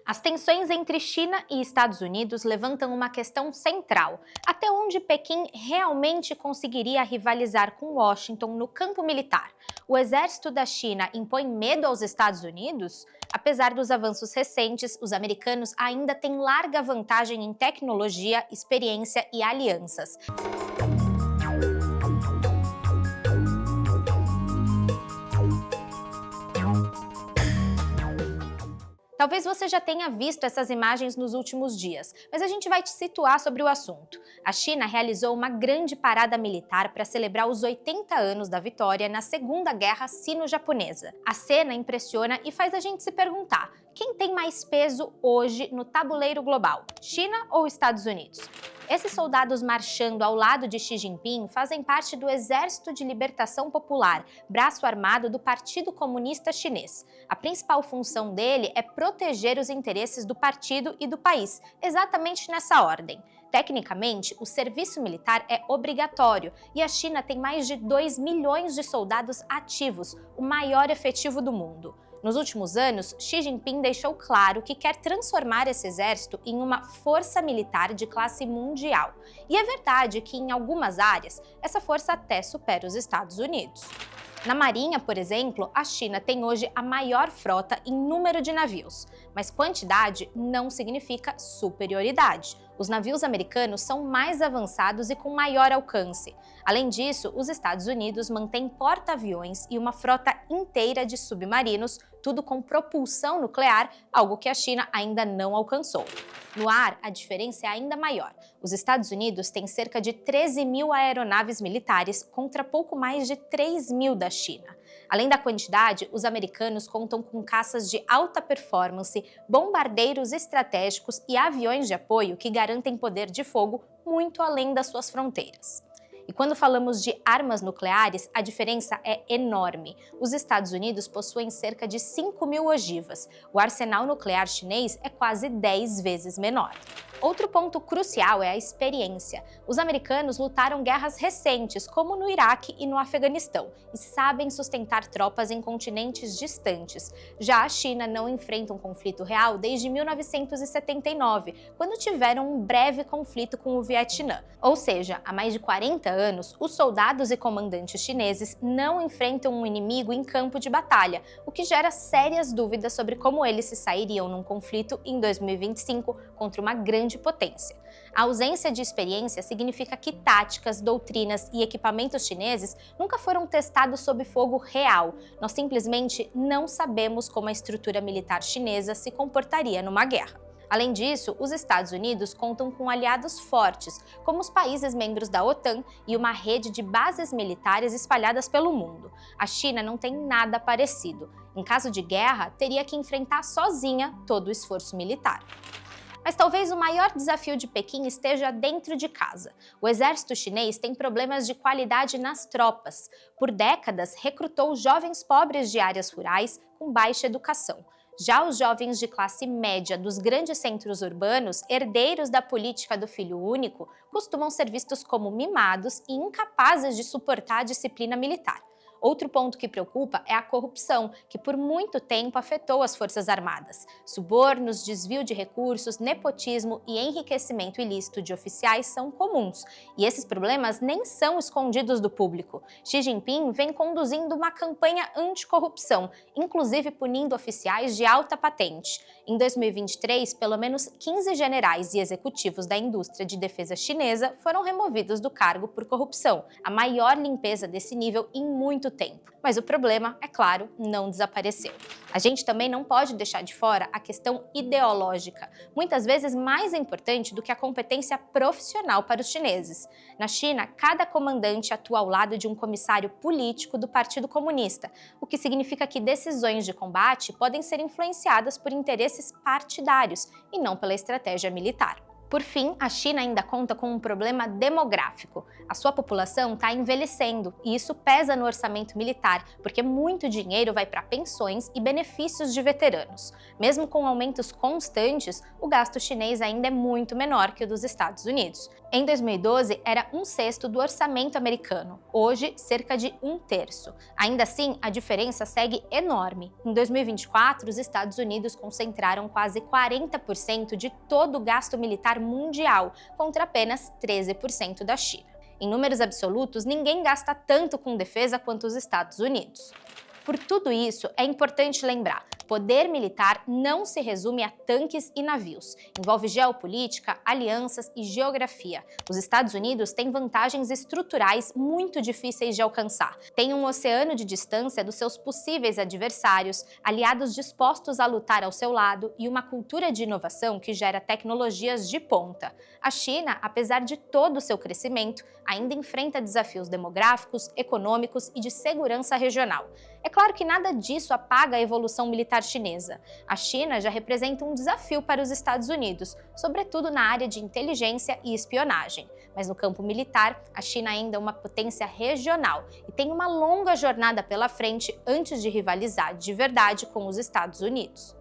As tensões entre China e Estados Unidos levantam uma questão central: até onde Pequim realmente conseguiria rivalizar com Washington no campo militar? O exército da China impõe medo aos Estados Unidos? Apesar dos avanços recentes, os americanos ainda têm larga vantagem em tecnologia, experiência e alianças. Talvez você já tenha visto essas imagens nos últimos dias, mas a gente vai te situar sobre o assunto. A China realizou uma grande parada militar para celebrar os 80 anos da vitória na Segunda Guerra Sino-Japonesa. A cena impressiona e faz a gente se perguntar: quem tem mais peso hoje no tabuleiro global, China ou Estados Unidos? Esses soldados marchando ao lado de Xi Jinping fazem parte do Exército de Libertação Popular, braço armado do Partido Comunista Chinês. A principal função dele é proteger os interesses do partido e do país, exatamente nessa ordem. Tecnicamente, o serviço militar é obrigatório e a China tem mais de 2 milhões de soldados ativos, o maior efetivo do mundo. Nos últimos anos, Xi Jinping deixou claro que quer transformar esse exército em uma força militar de classe mundial. E é verdade que, em algumas áreas, essa força até supera os Estados Unidos. Na Marinha, por exemplo, a China tem hoje a maior frota em número de navios, mas quantidade não significa superioridade. Os navios americanos são mais avançados e com maior alcance. Além disso, os Estados Unidos mantêm porta-aviões e uma frota inteira de submarinos, tudo com propulsão nuclear, algo que a China ainda não alcançou. No ar, a diferença é ainda maior. Os Estados Unidos têm cerca de 13 mil aeronaves militares contra pouco mais de 3 mil da China. Além da quantidade, os americanos contam com caças de alta performance, bombardeiros estratégicos e aviões de apoio que garantem poder de fogo muito além das suas fronteiras. E quando falamos de armas nucleares, a diferença é enorme. Os Estados Unidos possuem cerca de 5 mil ogivas. O arsenal nuclear chinês é quase 10 vezes menor. Outro ponto crucial é a experiência. Os americanos lutaram guerras recentes, como no Iraque e no Afeganistão, e sabem sustentar tropas em continentes distantes. Já a China não enfrenta um conflito real desde 1979, quando tiveram um breve conflito com o Vietnã. Ou seja, há mais de 40 anos, os soldados e comandantes chineses não enfrentam um inimigo em campo de batalha, o que gera sérias dúvidas sobre como eles se sairiam num conflito em 2025 contra uma grande potência. A ausência de experiência significa que táticas, doutrinas e equipamentos chineses nunca foram testados sob fogo real. Nós simplesmente não sabemos como a estrutura militar chinesa se comportaria numa guerra. Além disso, os Estados Unidos contam com aliados fortes, como os países membros da OTAN e uma rede de bases militares espalhadas pelo mundo. A China não tem nada parecido. Em caso de guerra, teria que enfrentar sozinha todo o esforço militar. Mas talvez o maior desafio de Pequim esteja dentro de casa. O exército chinês tem problemas de qualidade nas tropas. Por décadas, recrutou jovens pobres de áreas rurais com baixa educação. Já os jovens de classe média dos grandes centros urbanos, herdeiros da política do filho único, costumam ser vistos como mimados e incapazes de suportar a disciplina militar. Outro ponto que preocupa é a corrupção, que por muito tempo afetou as Forças Armadas. Subornos, desvio de recursos, nepotismo e enriquecimento ilícito de oficiais são comuns, e esses problemas nem são escondidos do público. Xi Jinping vem conduzindo uma campanha anticorrupção, inclusive punindo oficiais de alta patente. Em 2023, pelo menos 15 generais e executivos da indústria de defesa chinesa foram removidos do cargo por corrupção, a maior limpeza desse nível em muito tempo. Mas o problema, é claro, não desapareceu. A gente também não pode deixar de fora a questão ideológica, muitas vezes mais importante do que a competência profissional para os chineses. Na China, cada comandante atua ao lado de um comissário político do Partido Comunista, o que significa que decisões de combate podem ser influenciadas por interesses partidários e não pela estratégia militar. Por fim, a China ainda conta com um problema demográfico. A sua população está envelhecendo e isso pesa no orçamento militar, porque muito dinheiro vai para pensões e benefícios de veteranos. Mesmo com aumentos constantes, o gasto chinês ainda é muito menor que o dos Estados Unidos. Em 2012, era 1/6 do orçamento americano, hoje cerca de 1/3. Ainda assim, a diferença segue enorme. Em 2024, os Estados Unidos concentraram quase 40% de todo o gasto militar mundial, contra apenas 13% da China. Em números absolutos, ninguém gasta tanto com defesa quanto os Estados Unidos. Por tudo isso, é importante lembrar: poder militar não se resume a tanques e navios. Envolve geopolítica, alianças e geografia. Os Estados Unidos têm vantagens estruturais muito difíceis de alcançar. Tem um oceano de distância dos seus possíveis adversários, aliados dispostos a lutar ao seu lado e uma cultura de inovação que gera tecnologias de ponta. A China, apesar de todo o seu crescimento, ainda enfrenta desafios demográficos, econômicos e de segurança regional. É claro que nada disso apaga a evolução militar chinesa. A China já representa um desafio para os Estados Unidos, sobretudo na área de inteligência e espionagem. Mas no campo militar, a China ainda é uma potência regional e tem uma longa jornada pela frente antes de rivalizar de verdade com os Estados Unidos.